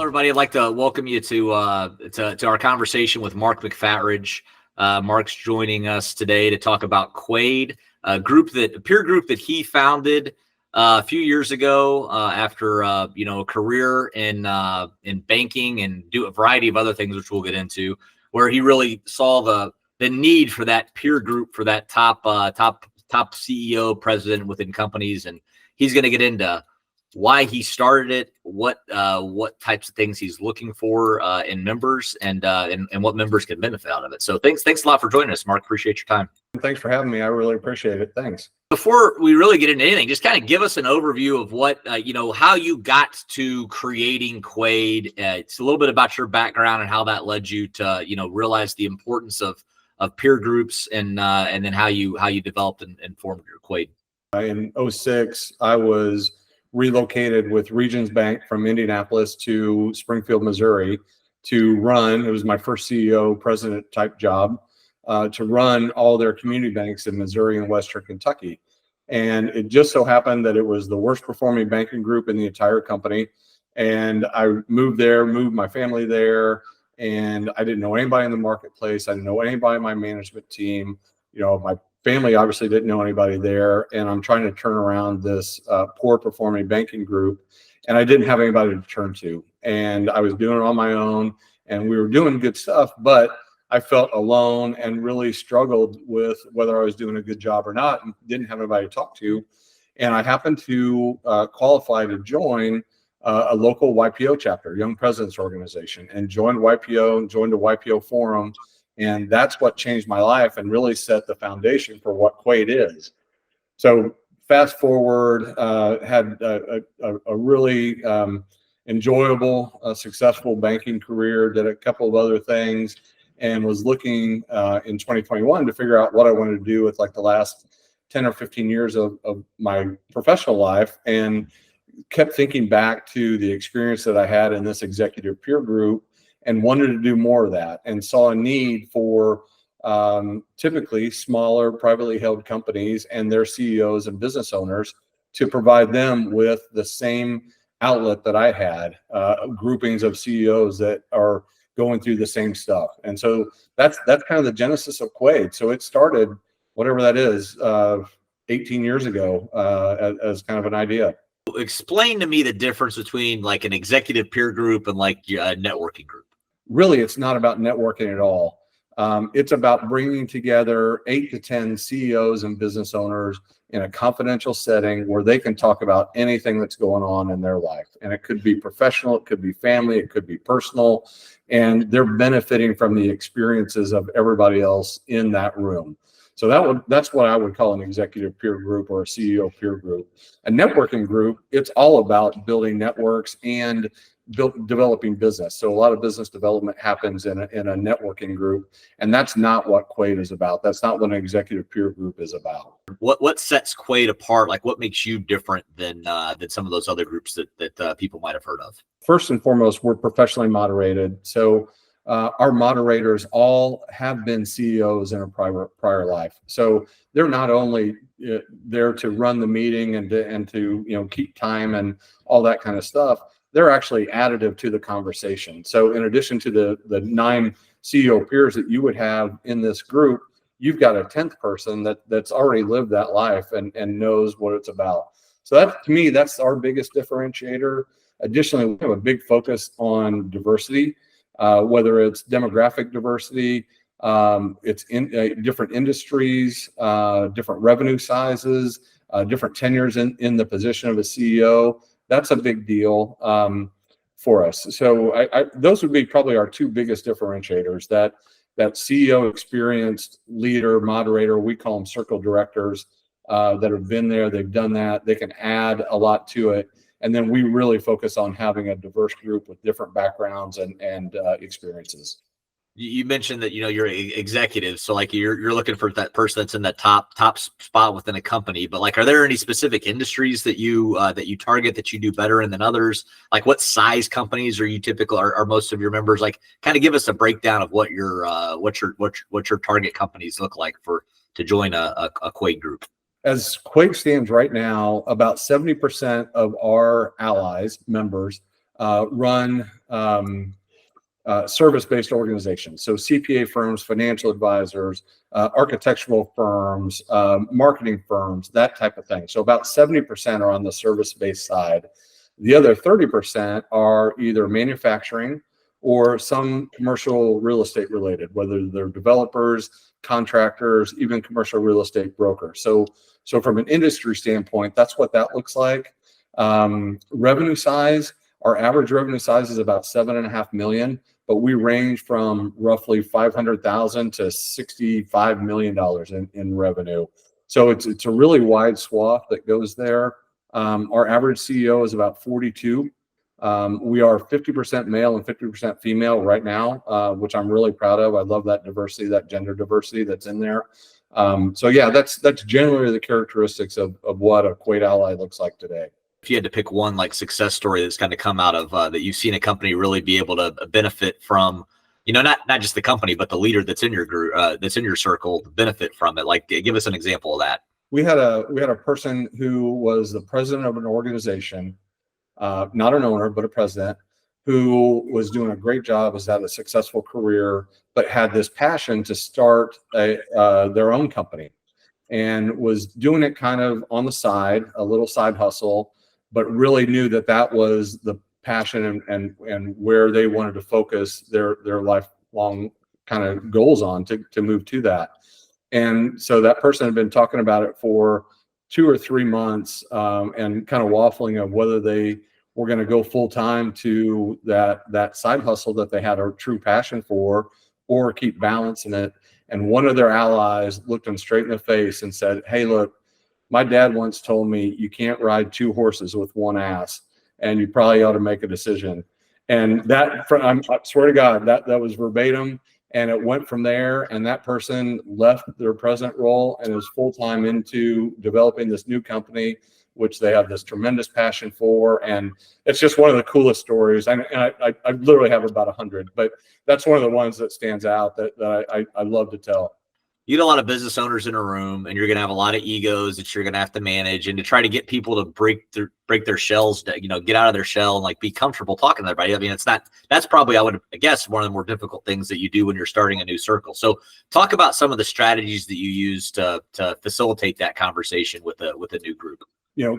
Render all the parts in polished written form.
everybody. I'd like to welcome you to our conversation with Mark McFatridge. Mark's joining us today to talk about Quade, a peer group that he founded a few years ago after a career in banking and do a variety of other things, which we'll get into, where he really saw the need for that peer group for that top CEO president within companies, and he's going to get into why he started it, what types of things he's looking for in members, and what members can benefit out of it. So thanks a lot for joining us, Mark. Appreciate your time. Thanks for having me. I really appreciate it. Thanks. Before we really get into anything, just kind of give us an overview of what how you got to creating Quade. It's a little bit about your background and how that led you to realize the importance of peer groups, and then how you developed and formed your Quade. In 2006, I was relocated with Regions Bank from Indianapolis to Springfield, Missouri to run, it was my first CEO president type job, to run all their community banks in Missouri and Western Kentucky. And it just so happened that it was the worst performing banking group in the entire company. And I moved there, moved my family there, and I didn't know anybody in the marketplace. I didn't know anybody in my management team. My family obviously didn't know anybody there, and I'm trying to turn around this poor performing banking group, and I didn't have anybody to turn to, and I was doing it on my own, and we were doing good stuff, but I felt alone and really struggled with whether I was doing a good job or not, and didn't have anybody to talk to. And I happened to qualify to join a local YPO chapter, Young Presidents Organization, and joined YPO and joined a YPO forum. And that's what changed my life and really set the foundation for what Quade is. So fast forward, had a really enjoyable, successful banking career, did a couple of other things, and was looking in 2021 to figure out what I wanted to do with like the last 10 or 15 years of my professional life, and kept thinking back to the experience that I had in this executive peer group, and wanted to do more of that, and saw a need for typically smaller privately held companies and their CEOs and business owners to provide them with the same outlet that I had, groupings of CEOs that are going through the same stuff. And so that's kind of the genesis of Quade. So it started, whatever that is, 18 years ago as kind of an idea. Explain to me the difference between like an executive peer group and like a networking group. Really, it's not about networking at all. It's about bringing together 8 to 10 CEOs and business owners in a confidential setting where they can talk about anything that's going on in their life. And it could be professional, it could be family, it could be personal, and they're benefiting from the experiences of everybody else in that room. So that's what I would call an executive peer group or a CEO peer group. A networking group, it's all about building networks and developing business. So a lot of business development happens in a networking group, and that's not what Quade is about. That's not what an executive peer group is about. What sets Quade apart? Like, what makes you different than some of those other groups that people might have heard of? First and foremost, we're professionally moderated. So our moderators all have been CEOs in a prior life. So they're not only there to run the meeting and to keep time and all that kind of stuff. They're actually additive to the conversation. So in addition to the 9 CEO peers that you would have in this group, you've got a 10th person that's already lived that life and knows what it's about. So that, to me, that's our biggest differentiator. Additionally, we have a big focus on diversity, whether it's demographic diversity, it's in different industries, different revenue sizes, different tenures in the position of a CEO. That's a big deal for us. So those would be probably our 2 biggest differentiators, that CEO experienced leader, moderator, we call them circle directors, that have been there, they've done that, they can add a lot to it. And then we really focus on having a diverse group with different backgrounds and experiences. You mentioned that you're executive, so like you're looking for that person that's in that top spot within a company. But like, are there any specific industries that you target that you do better in than others? Like, what size companies are you typical? Are most of your members? Like, kind of give us a breakdown of what your target companies look like to join a Quade group. As Quade stands right now, about 70% of our allies, members, run service-based organizations. So CPA firms, financial advisors, architectural firms, marketing firms, that type of thing. So about 70% are on the service-based side. The other 30% are either manufacturing or some commercial real estate related, whether they're developers, contractors, even commercial real estate brokers. So from an industry standpoint, that's what that looks like. Revenue size, our average revenue size is about 7.5 million, but we range from roughly 500,000 to $65 million in revenue. So it's a really wide swath that goes there. Our average CEO is about 42. We are 50% male and 50% female right now, which I'm really proud of. I love that diversity, that gender diversity that's in there. So yeah, that's generally the characteristics of what a Quaid Ally looks like today. If you had to pick one like success story that's kind of come out of that you've seen a company really be able to benefit from, not just the company, but the leader that's in your group, that's in your circle, benefit from it. Like, give us an example of that. We had a person who was the president of an organization, not an owner, but a president, who was doing a great job, has had a successful career, but had this passion to start their own company, and was doing it kind of on the side, a little side hustle, but really knew that was the passion and where they wanted to focus their lifelong kind of goals on to move to that. And so that person had been talking about it for 2 or 3 months, and kind of waffling of whether they were going to go full time to that side hustle that they had a true passion for, or keep balancing it. And one of their allies looked them straight in the face and said, "Hey, look, my dad once told me you can't ride 2 horses with one ass, and you probably ought to make a decision." And that, I swear to God, that was verbatim. And it went from there, and that person left their president role and is full-time into developing this new company, which they have this tremendous passion for. And it's just one of the coolest stories. And I literally have about 100, but that's one of the ones that stands out that I love to tell. You get a lot of business owners in a room, and you're going to have a lot of egos that you're going to have to manage, and to try to get people to break their shells, get out of their shell and like be comfortable talking to everybody. I mean, that's probably, I would guess, one of the more difficult things that you do when you're starting a new circle. So talk about some of the strategies that you use to facilitate that conversation with a new group.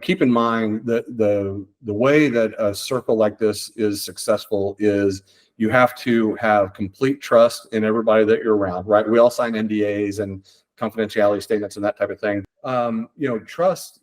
Keep in mind that the way that a circle like this is successful is you have to have complete trust in everybody that you're around, right? We all sign NDAs and confidentiality statements and that type of thing. Trust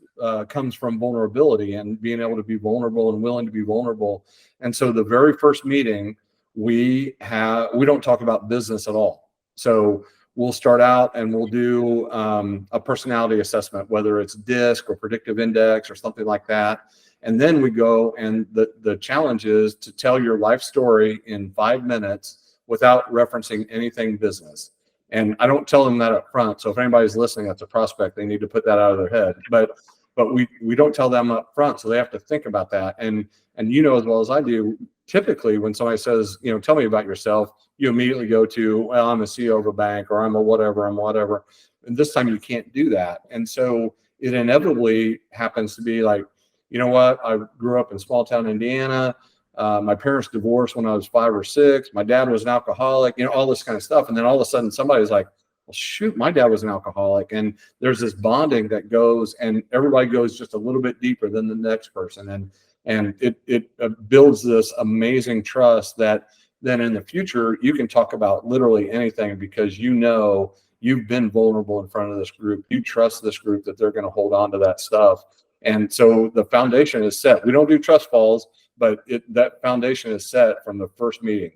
comes from vulnerability and being able to be vulnerable and willing to be vulnerable. And so the very first meeting we don't talk about business at all. So we'll start out and we'll do a personality assessment, whether it's DISC or predictive index or something like that. And then we go, and the challenge is to tell your life story in 5 minutes without referencing anything business. And I don't tell them that up front. So if anybody's listening that's a prospect, they need to put that out of their head. But we don't tell them up front, so they have to think about that. And as well as I do, typically when somebody says, tell me about yourself, you immediately go to, well, I'm a CEO of a bank, or I'm a whatever. And this time you can't do that. And so it inevitably happens to be like, you know what? I grew up in small town Indiana. My parents divorced when I was 5 or 6. My dad was an alcoholic, all this kind of stuff. And then all of a sudden somebody's like, well, shoot, my dad was an alcoholic. And there's this bonding that goes, and everybody goes just a little bit deeper than the next person. And it builds this amazing trust that then in the future, you can talk about literally anything, because you've been vulnerable in front of this group. You trust this group that they're going to hold on to that stuff. And so the foundation is set. We don't do trust falls, but that foundation is set from the first meeting.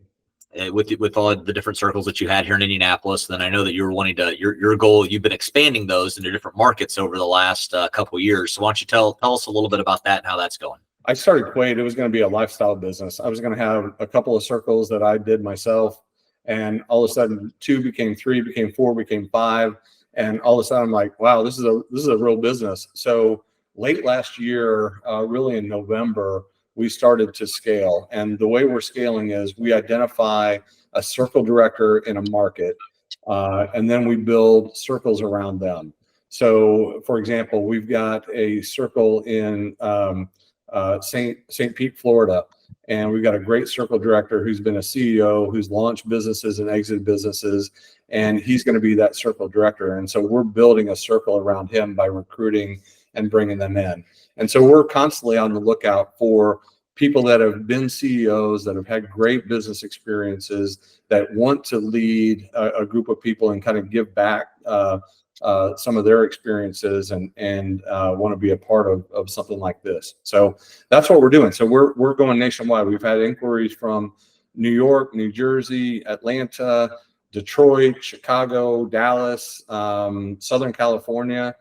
With all the different circles that you had here in Indianapolis, then I know that you were wanting to, your goal, you've been expanding those into different markets over the last couple of years. So why don't you tell us a little bit about that and how that's going? I started Quaid. It was going to be a lifestyle business. I was going to have a couple of circles that I did myself, and all of a sudden 2 became 3, became 4, became 5, and all of a sudden I'm like, wow, this is a real business. So late last year, really in November, we started to scale. And the way we're scaling is we identify a circle director in a market, and then we build circles around them. So for example, we've got a circle in St. Pete, Florida, And we've got a great circle director who's been a CEO, who's launched businesses and exited businesses, and he's going to be that circle director. And so we're building a circle around him by recruiting and bringing them in. And so we're constantly on the lookout for people that have been CEOs, that have had great business experiences, that want to lead a group of people and kind of give back some of their experiences and want to be a part of something like this. So that's what we're doing. So we're going nationwide. We've had inquiries from New York, New Jersey, Atlanta, Detroit, Chicago, Dallas, Southern California.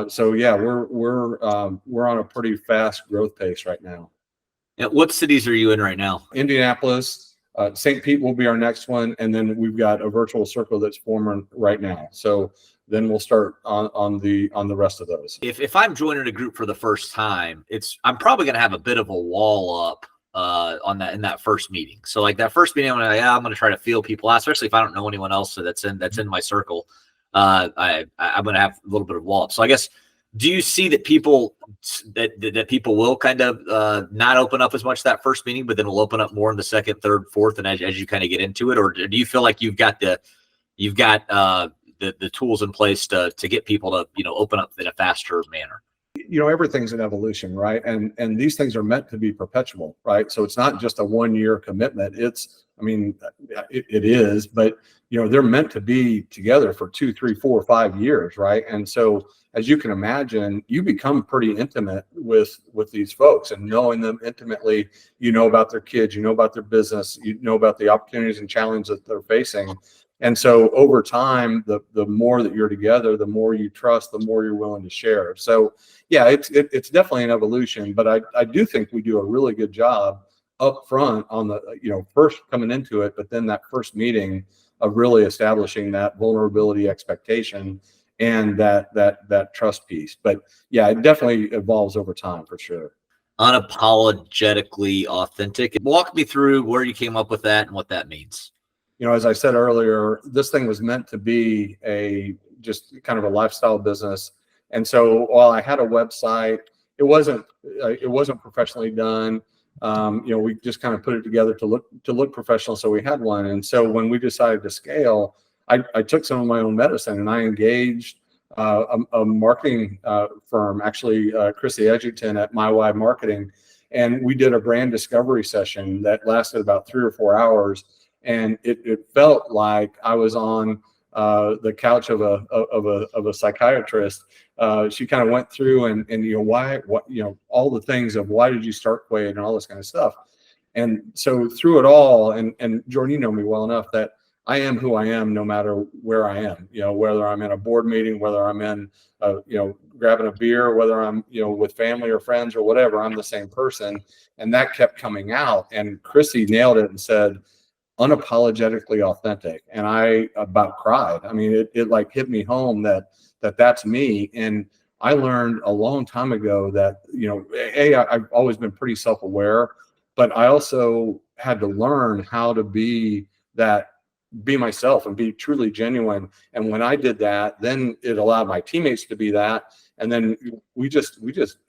So yeah, we're on a pretty fast growth pace right now. And what cities are you in right now? Indianapolis, St. Pete will be our next one, and then we've got a virtual circle that's forming right now. So then we'll start on the rest of those. If I'm joining a group for the first time, I'm probably going to have a bit of a wall up in that first meeting. So like that first meeting, I'm going to try to feel people out, especially if I don't know anyone else that's in my circle. I'm going to have a little bit of wall up. So I guess, do you see that people will kind of not open up as much that first meeting, but then will open up more in the second, third, fourth, and as you kind of get into it? Or do you feel like you've got the tools in place to get people to open up in a faster manner? Everything's an evolution, right? And these things are meant to be perpetual, right? So it's not just a 1-year commitment. It is, but they're meant to be together for 2, 3, 4, 5 years, right? And so, as you can imagine, you become pretty intimate with these folks, and knowing them intimately, about their kids, about their business, about the opportunities and challenges that they're facing. And so over time, the more that you're together, the more you trust, the more you're willing to share. So yeah, it's definitely an evolution, but I do think we do a really good job up front on the, first coming into it, but then that first meeting of really establishing that vulnerability expectation and that trust piece. But yeah, it definitely evolves over time for sure. Unapologetically authentic. Walk me through where you came up with that and what that means. As I said earlier, this thing was meant to be just kind of a lifestyle business. And so while I had a website, it wasn't professionally done. We just kind of put it together to look professional. So we had one. And so when we decided to scale, I took some of my own medicine and I engaged a marketing firm, actually Chrissy Edgington at MyWide Marketing. And we did a brand discovery session that lasted about 3 or 4 hours. And it felt like I was on the couch of a psychiatrist. She kind of went through and all the things of why did you start Quaid and all this kind of stuff. And so through it all, and Jordan, you know me well enough that I am who I am no matter where I am, whether I'm in a board meeting, whether I'm in, grabbing a beer, whether I'm, with family or friends or whatever, I'm the same person. And that kept coming out. And Chrissy nailed it and said, unapologetically authentic. And I about cried. I mean, it like hit me home that's me. And I learned a long time ago that, I've always been pretty self-aware, but I also had to learn how to be myself and be truly genuine. And when I did that, then it allowed my teammates to be that. And then we just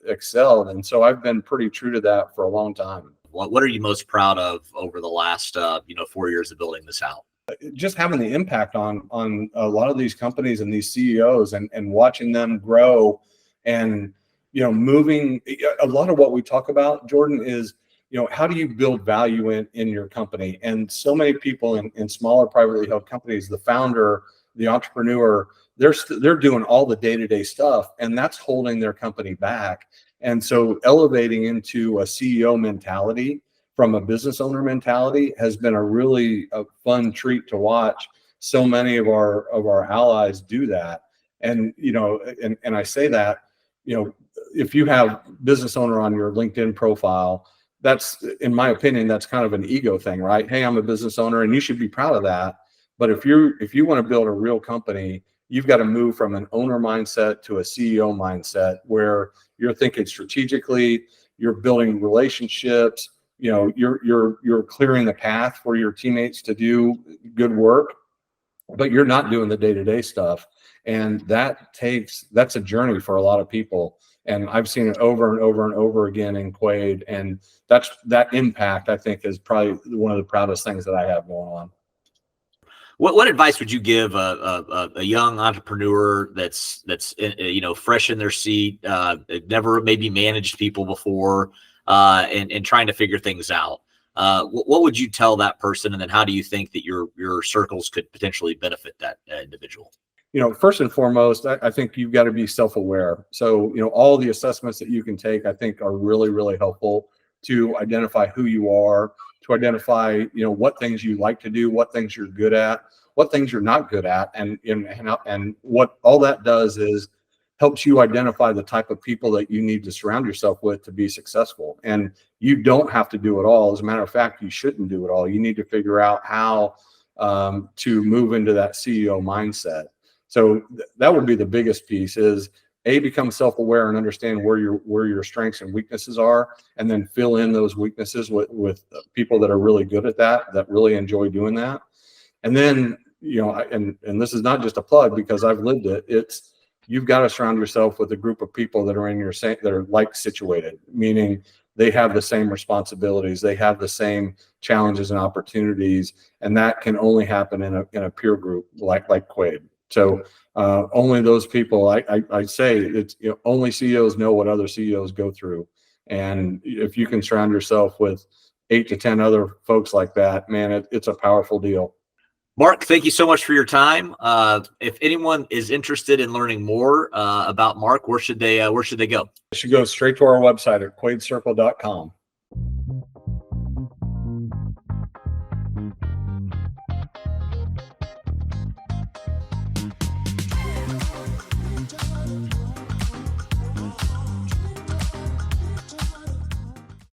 excelled. And so I've been pretty true to that for a long time. What are you most proud of over the last 4 years of building this out? Just having the impact on a lot of these companies and these CEOs and watching them grow and, moving. A lot of what we talk about, Jordan, is, how do you build value in your company? And so many people in smaller privately held companies, the founder, the entrepreneur, they're doing all the day-to-day stuff, and that's holding their company back. And so elevating into a CEO mentality from a business owner mentality has been a fun treat to watch. So many of our allies do that. And, and I say that, if you have business owner on your LinkedIn profile, that's, in my opinion, that's kind of an ego thing, right? Hey, I'm a business owner and you should be proud of that. But if you want to build a real company, you've got to move from an owner mindset to a CEO mindset where you're thinking strategically, you're building relationships, you're clearing the path for your teammates to do good work, but you're not doing the day-to-day stuff. And that's a journey for a lot of people. And I've seen it over and over and over again in Quaid. And that impact, I think, is probably one of the proudest things that I have going on. What advice would you give a young entrepreneur that's fresh in their seat, never maybe managed people before, and trying to figure things out? What would you tell that person, and then how do you think that your circles could potentially benefit that individual? First and foremost, I think you've got to be self-aware. So, all the assessments that you can take, I think, are really, really helpful to identify who you are, to identify, what things you like to do, what things you're good at, what things you're not good at. And what all that does is helps you identify the type of people that you need to surround yourself with to be successful. And you don't have to do it all. As a matter of fact, you shouldn't do it all. You need to figure out how to move into that CEO mindset. So that would be the biggest piece is become self-aware and understand where your strengths and weaknesses are, and then fill in those weaknesses with people that are really good at that really enjoy doing that. And then, and this is not just a plug because I've lived it. You've got to surround yourself with a group of people that are that are like situated, meaning they have the same responsibilities, they have the same challenges and opportunities, and that can only happen in a peer group like Quaid. So only those people, I say it's, only CEOs know what other CEOs go through. And if you can surround yourself with 8 to 10 other folks like that, man, it's a powerful deal. Mark, thank you so much for your time. If anyone is interested in learning more about Mark, where should they go? They should go straight to our website at quaidcircle.com.